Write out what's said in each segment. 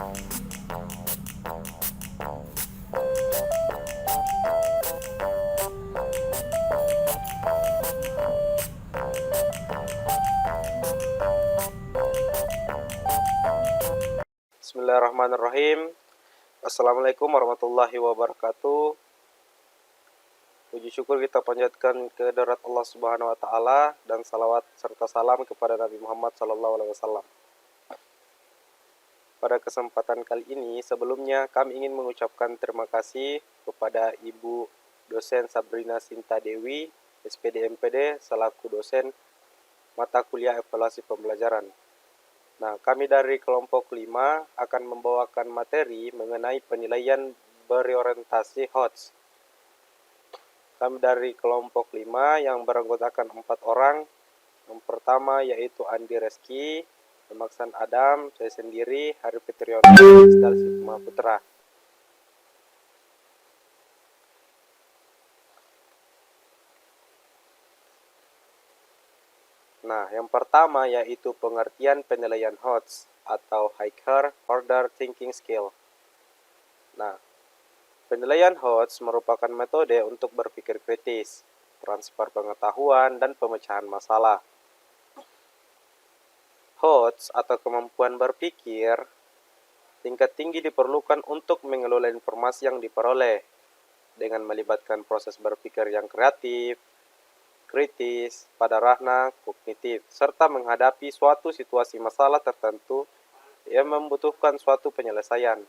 Bismillahirrahmanirrahim. Assalamualaikum warahmatullahi wabarakatuh. Puji syukur kita panjatkan kehadirat Allah Subhanahu wa taala dan salawat serta salam kepada Nabi Muhammad sallallahu alaihi wasallam. Pada kesempatan kali ini sebelumnya kami ingin mengucapkan terima kasih kepada Ibu dosen Sabrina Sinta Dewi, SPD MPD selaku dosen mata kuliah evaluasi pembelajaran. Nah, kami dari kelompok 5 akan membawakan materi mengenai penilaian berorientasi HOTS. Kami dari kelompok 5 yang beranggotakan 4 orang. Yang pertama yaitu Andi Reski, Memaksan Adam, saya sendiri, Hari Fitriono, Isdal Sukma Putra. Nah, yang pertama yaitu pengertian penilaian HOTS atau Higher Order Thinking Skill. Nah, penilaian HOTS merupakan metode untuk berpikir kritis, transfer pengetahuan, dan pemecahan masalah. HOTS atau kemampuan berpikir tingkat tinggi diperlukan untuk mengelola informasi yang diperoleh dengan melibatkan proses berpikir yang kreatif, kritis, pada ranah kognitif, serta menghadapi suatu situasi masalah tertentu yang membutuhkan suatu penyelesaian.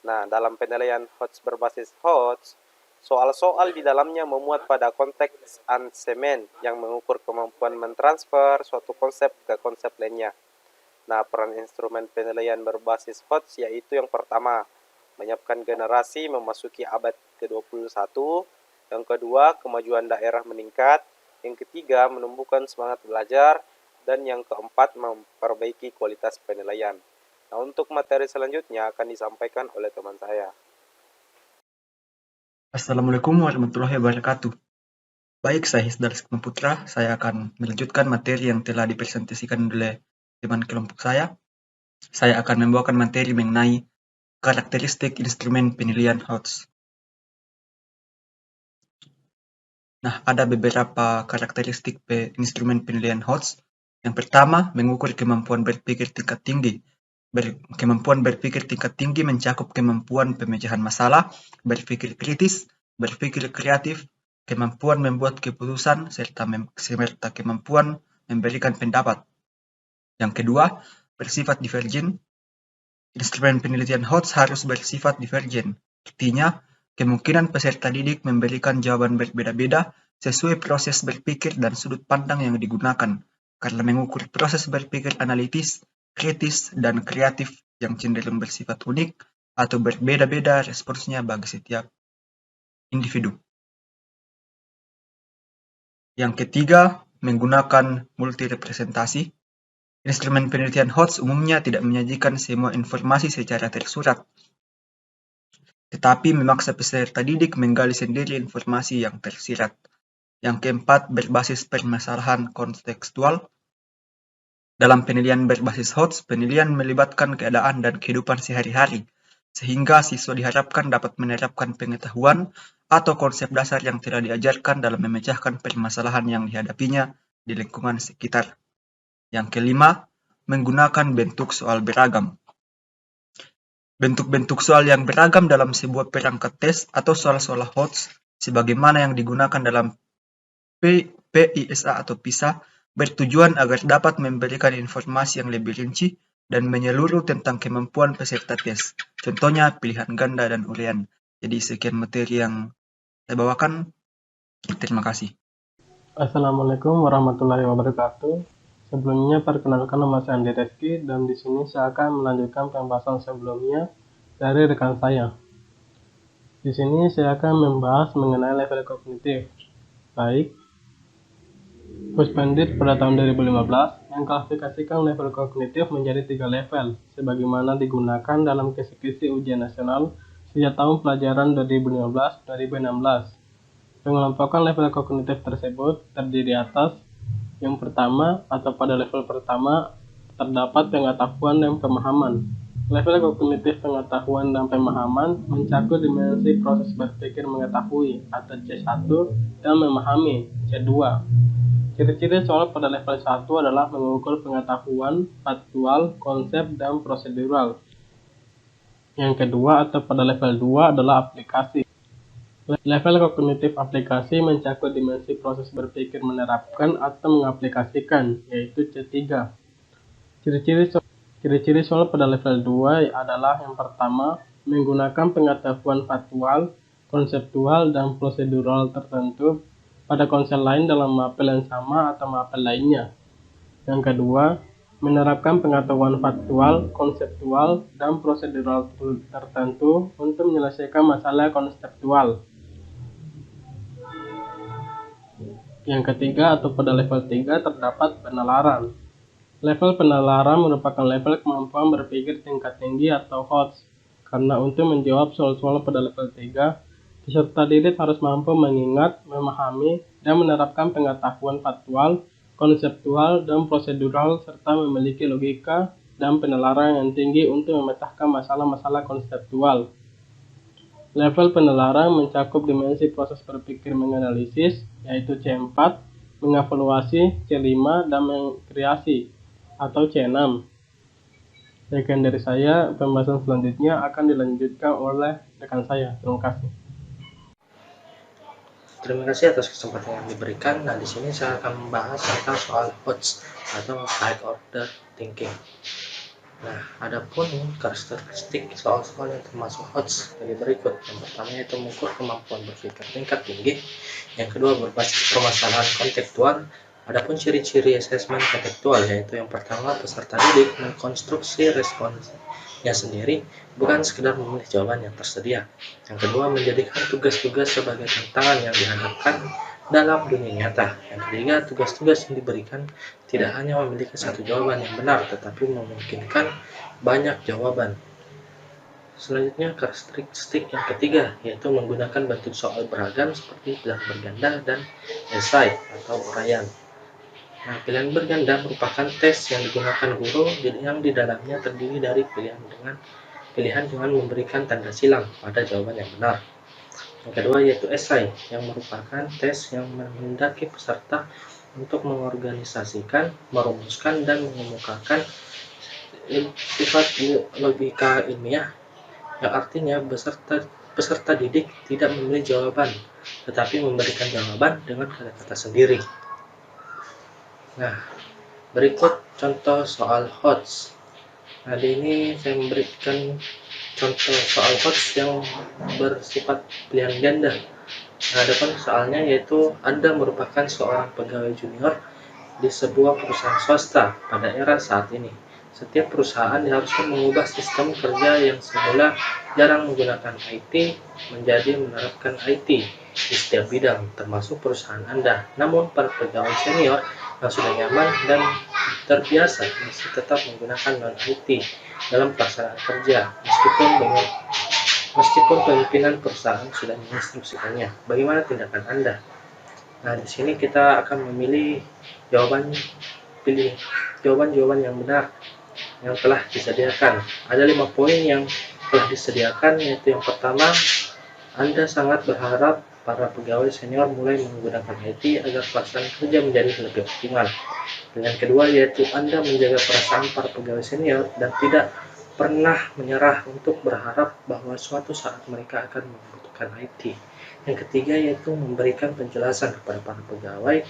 Nah, dalam penilaian HOTS berbasis HOTS, soal-soal di dalamnya memuat pada konteks assessment yang mengukur kemampuan mentransfer suatu konsep ke konsep lainnya. Nah, peran instrumen penilaian berbasis HOTS yaitu yang pertama, menyiapkan generasi memasuki abad ke-21, yang kedua, kemajuan daerah meningkat, yang ketiga, menumbuhkan semangat belajar, dan yang keempat, memperbaiki kualitas penilaian. Nah, untuk materi selanjutnya akan disampaikan oleh teman saya. Assalamualaikum warahmatullahi wabarakatuh. Baik, saya Hisdal Sukma Putra. Saya akan melanjutkan materi yang telah dipresentasikan oleh teman kelompok saya. Saya akan membawakan materi mengenai karakteristik instrumen penilaian HOTS. Nah, ada beberapa karakteristik instrumen penilaian HOTS. Yang pertama, mengukur kemampuan berpikir tingkat tinggi. Kemampuan berpikir tingkat tinggi mencakup kemampuan pemecahan masalah, berpikir kritis, berpikir kreatif, kemampuan membuat keputusan, serta kemampuan memberikan pendapat. Yang kedua, bersifat divergen. Instrumen penelitian HOTS harus bersifat divergen. Artinya, kemungkinan peserta didik memberikan jawaban berbeda-beda sesuai proses berpikir dan sudut pandang yang digunakan, karena mengukur proses berpikir analitis, kritis, dan kreatif yang cenderung bersifat unik atau berbeda-beda responsnya bagi setiap individu. Yang ketiga, menggunakan multirepresentasi. Instrumen penelitian HOTS umumnya tidak menyajikan semua informasi secara tersurat, tetapi memaksa peserta didik menggali sendiri informasi yang tersirat. Yang keempat, berbasis permasalahan kontekstual. Dalam penilaian berbasis HOTS, penilaian melibatkan keadaan dan kehidupan sehari-hari, sehingga siswa diharapkan dapat menerapkan pengetahuan atau konsep dasar yang telah diajarkan dalam memecahkan permasalahan yang dihadapinya di lingkungan sekitar. Yang kelima, menggunakan bentuk soal beragam. Bentuk-bentuk soal yang beragam dalam sebuah perangkat tes atau soal-soal HOTS, sebagaimana yang digunakan dalam PISA atau PISA, bertujuan agar dapat memberikan informasi yang lebih rinci dan menyeluruh tentang kemampuan peserta tes. Contohnya pilihan ganda dan urean. Jadi sekian materi yang saya bawakan. Terima kasih. Assalamualaikum warahmatullahi wabarakatuh. Sebelumnya perkenalkan, nama saya Andi Reski dan di sini saya akan melanjutkan pembahasan sebelumnya dari rekan saya. Di sini saya akan membahas mengenai level kognitif. Baik, Puspendit pada tahun 2015 mengklasifikasikan level kognitif menjadi 3 level, sebagaimana digunakan dalam kisi-kisi ujian nasional sejak tahun pelajaran 2015-2016. Pengelompokan level kognitif tersebut terdiri atas yang pertama atau pada level pertama terdapat pengetahuan dan pemahaman. Level kognitif pengetahuan dan pemahaman mencakup dimensi proses berpikir mengetahui atau C1 dan memahami C2. Ciri-ciri soal pada level 1 adalah mengukur pengetahuan, faktual, konsep, dan prosedural. Yang kedua atau pada level 2 adalah aplikasi. Level kognitif aplikasi mencakup dimensi proses berpikir menerapkan atau mengaplikasikan, yaitu C3. Ciri-ciri soal pada level 2 adalah yang pertama, menggunakan pengetahuan faktual, konseptual, dan prosedural tertentu pada konsep lain dalam mapel yang sama atau mapel lainnya. Yang kedua, menerapkan pengetahuan faktual, konseptual, dan prosedural tertentu untuk menyelesaikan masalah konseptual. Yang ketiga atau pada level 3 terdapat penalaran. Level penalaran merupakan level kemampuan berpikir tingkat tinggi atau HOTS, karena untuk menjawab soal-soal pada level 3, peserta didik harus mampu mengingat, memahami, dan menerapkan pengetahuan faktual, konseptual, dan prosedural, serta memiliki logika dan penalaran yang tinggi untuk memecahkan masalah-masalah konseptual. Level penalaran mencakup dimensi proses berpikir menganalisis, yaitu C4, mengevaluasi, C5, dan mengkreasi, atau C6. Sekian dari saya, pembahasan selanjutnya akan dilanjutkan oleh rekan saya. Terima kasih. Terima kasih atas kesempatan yang diberikan. Nah, di sini saya akan membahas tentang soal HOTS atau High Order Thinking. Nah, adapun karakteristik soal-soal yang termasuk HOTS sebagai berikut. Yang pertama yaitu mengukur kemampuan berpikir tingkat tinggi. Yang kedua berbasis permasalahan kontekstual. Adapun ciri-ciri asesmen kontekstual yaitu yang pertama, peserta didik mengkonstruksi responsnya sendiri, bukan sekedar memilih jawaban yang tersedia. Yang kedua, menjadikan tugas-tugas sebagai tantangan yang dihadapkan dalam dunia nyata. Yang ketiga, tugas-tugas yang diberikan tidak hanya memiliki satu jawaban yang benar, tetapi memungkinkan banyak jawaban. Selanjutnya, karakteristik yang ketiga yaitu menggunakan bentuk soal beragam seperti pilihan berganda dan esai atau uraian. Nah, pilihan berganda merupakan tes yang digunakan guru yang di dalamnya terdiri dari pilihan dengan memberikan tanda silang pada jawaban yang benar. Yang kedua yaitu esai, yang merupakan tes yang menghendaki peserta untuk mengorganisasikan, merumuskan, dan mengemukakan sifat logika ilmiah, yang artinya peserta didik tidak memilih jawaban, tetapi memberikan jawaban dengan kata-kata sendiri. Nah, berikut contoh soal HOTS. Nah, di ini saya memberikan contoh soal HOTS yang bersifat pilihan ganda. Nah, depan soalnya yaitu Anda merupakan seorang pegawai junior di sebuah perusahaan swasta pada era saat ini. Setiap perusahaan diharuskan mengubah sistem kerja yang semula jarang menggunakan IT menjadi menerapkan IT di setiap bidang, termasuk perusahaan Anda. Namun, para pegawai senior yang sudah nyaman dan terbiasa masih tetap menggunakan non-IT dalam pelaksanaan kerja, meskipun pimpinan perusahaan sudah menginstruksikannya. Bagaimana tindakan Anda? Nah, di sini kita akan memilih jawaban yang benar yang telah disediakan. Ada 5 poin yang telah disediakan, yaitu yang pertama, Anda sangat berharap para pegawai senior mulai menggunakan IT agar pelaksanaan kerja menjadi lebih optimal. Yang kedua yaitu Anda menjaga perasaan para pegawai senior dan tidak pernah menyerah untuk berharap bahwa suatu saat mereka akan membutuhkan IT. Yang ketiga yaitu memberikan penjelasan kepada para pegawai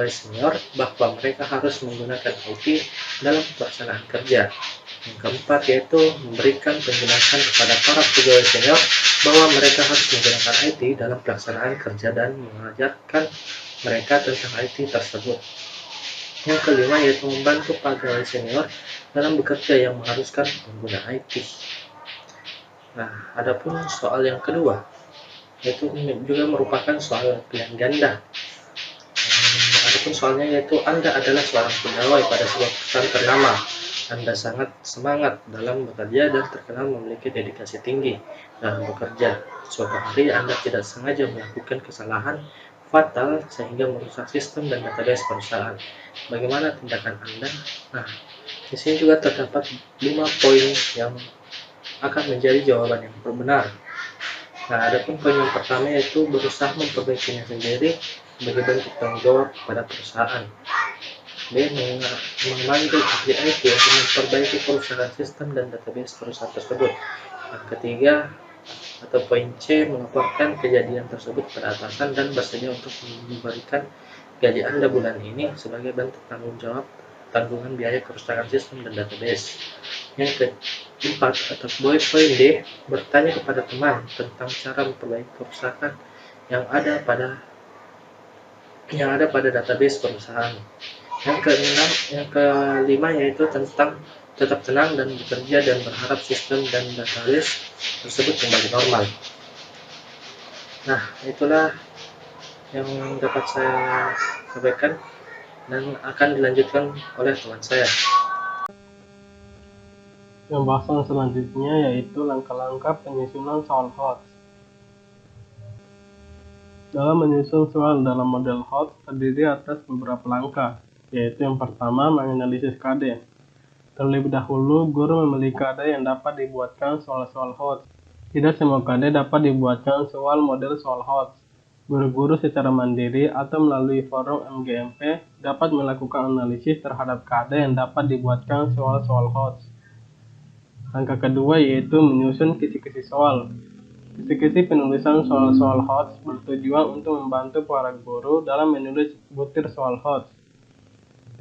senior bahwa mereka harus menggunakan IT dalam pelaksanaan kerja. Yang keempat yaitu memberikan penjelasan kepada para pegawai senior bahwa mereka harus menggunakan IT dalam pelaksanaan kerja dan mengajarkan mereka tentang IT tersebut. Yang kelima yaitu membantu pegawai senior dalam bekerja yang mengharuskan pengguna IT. Nah, adapun soal yang kedua yaitu juga merupakan soal pilihan ganda. Adapun soalnya yaitu Anda adalah seorang pegawai pada sebuah perusahaan ternama. Anda sangat semangat dalam bekerja dan terkenal memiliki dedikasi tinggi dalam bekerja. Suatu hari Anda tidak sengaja melakukan kesalahan fatal sehingga merusak sistem dan database perusahaan. Bagaimana tindakan Anda? Nah, Di sini juga terdapat 5 poin yang akan menjadi jawaban yang benar. Nah, adapun poin yang pertama yaitu berusaha memperbaikinya sendiri sebagai bentuk tanggung jawab pada perusahaan. B. Memanggil ahli IT untuk memperbaiki kerusakan sistem dan database perusahaan tersebut. Yang ketiga, atau poin C, melaporkan kejadian tersebut pada atasan dan bersedia untuk memberikan gaji Anda bulan ini sebagai bentuk tanggungan biaya kerusakan sistem dan database. Yang keempat, atau poin D, bertanya kepada teman tentang cara memperbaiki kerusakan yang ada pada database perusahaan. Yang kelima yaitu tentang tetap tenang dan bekerja dan berharap sistem dan database tersebut kembali normal. Nah, itulah yang dapat saya sampaikan dan akan dilanjutkan oleh teman saya. Pembahasan selanjutnya yaitu langkah-langkah penyusunan soal HOTS. Dalam menyusun soal dalam model HOTS terdiri atas beberapa langkah, yaitu yang pertama menganalisis KD. Terlebih dahulu, guru memilih KD yang dapat dibuatkan soal-soal HOTS. Tidak semua KD dapat dibuatkan soal model soal HOTS. Guru-guru secara mandiri atau melalui forum MGMP dapat melakukan analisis terhadap KD yang dapat dibuatkan soal-soal HOTS. Langkah kedua yaitu menyusun kisi-kisi soal. Kisi-kisi penulisan soal-soal HOTS bertujuan untuk membantu para guru dalam menulis butir soal HOTS.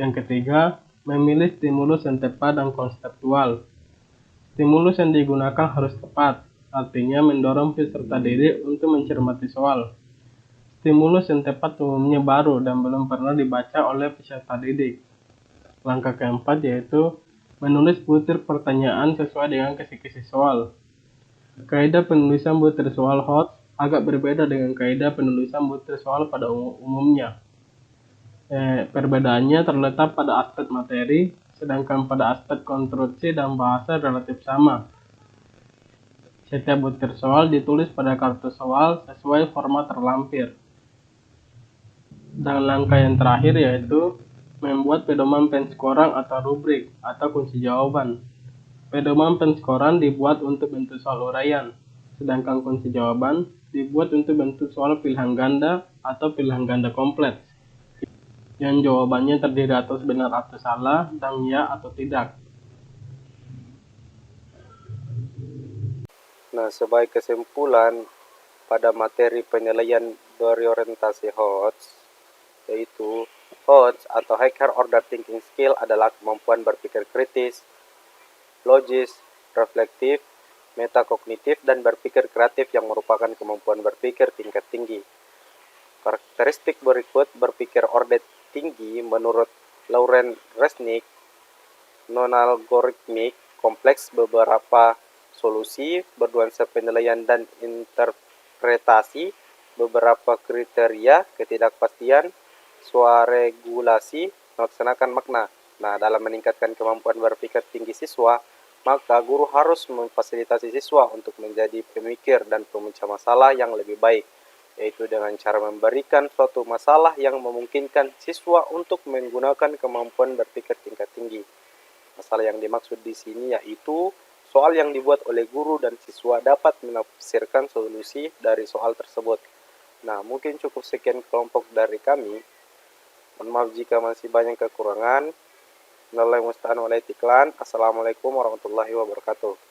Yang ketiga, memilih stimulus yang tepat dan konseptual. Stimulus yang digunakan harus tepat, artinya mendorong peserta didik untuk mencermati soal. Stimulus yang tepat umumnya baru dan belum pernah dibaca oleh peserta didik. Langkah keempat yaitu menulis butir pertanyaan sesuai dengan kisi-kisi soal. Kaidah penulisan butir soal HOTS agak berbeda dengan kaidah penulisan butir soal pada umumnya. Perbedaannya terletak pada aspek materi, sedangkan pada aspek konstruksi dan bahasa relatif sama. Setiap butir soal ditulis pada kartu soal sesuai format terlampir. Dan langkah yang terakhir yaitu membuat pedoman penskoran atau rubrik atau kunci jawaban. Pedoman penskoran dibuat untuk bentuk soal uraian, sedangkan kunci jawaban dibuat untuk bentuk soal pilihan ganda atau pilihan ganda kompleks, yang jawabannya terdiri atas benar atau salah dan ya atau tidak. Nah, sebagai kesimpulan pada materi penilaian berorientasi HOTS, yaitu HOTS atau Higher Order Thinking Skill adalah kemampuan berpikir kritis, logis, reflektif, metakognitif, dan berpikir kreatif yang merupakan kemampuan berpikir tingkat tinggi. Karakteristik berikut berpikir order tinggi menurut Lauren Resnick, non-algoritmik, kompleks beberapa solusi, bernuansa penilaian dan interpretasi, beberapa kriteria, ketidakpastian, swaregulasi, melaksanakan makna. Nah, dalam meningkatkan kemampuan berpikir tinggi siswa, maka guru harus memfasilitasi siswa untuk menjadi pemikir dan pemecah masalah yang lebih baik, yaitu dengan cara memberikan suatu masalah yang memungkinkan siswa untuk menggunakan kemampuan berpikir tingkat tinggi. Masalah yang dimaksud di sini yaitu soal yang dibuat oleh guru dan siswa dapat menafsirkan solusi dari soal tersebut. Nah, mungkin cukup sekian kelompok dari kami. Mohon maaf jika masih banyak kekurangan. Assalamualaikum warahmatullahi wabarakatuh.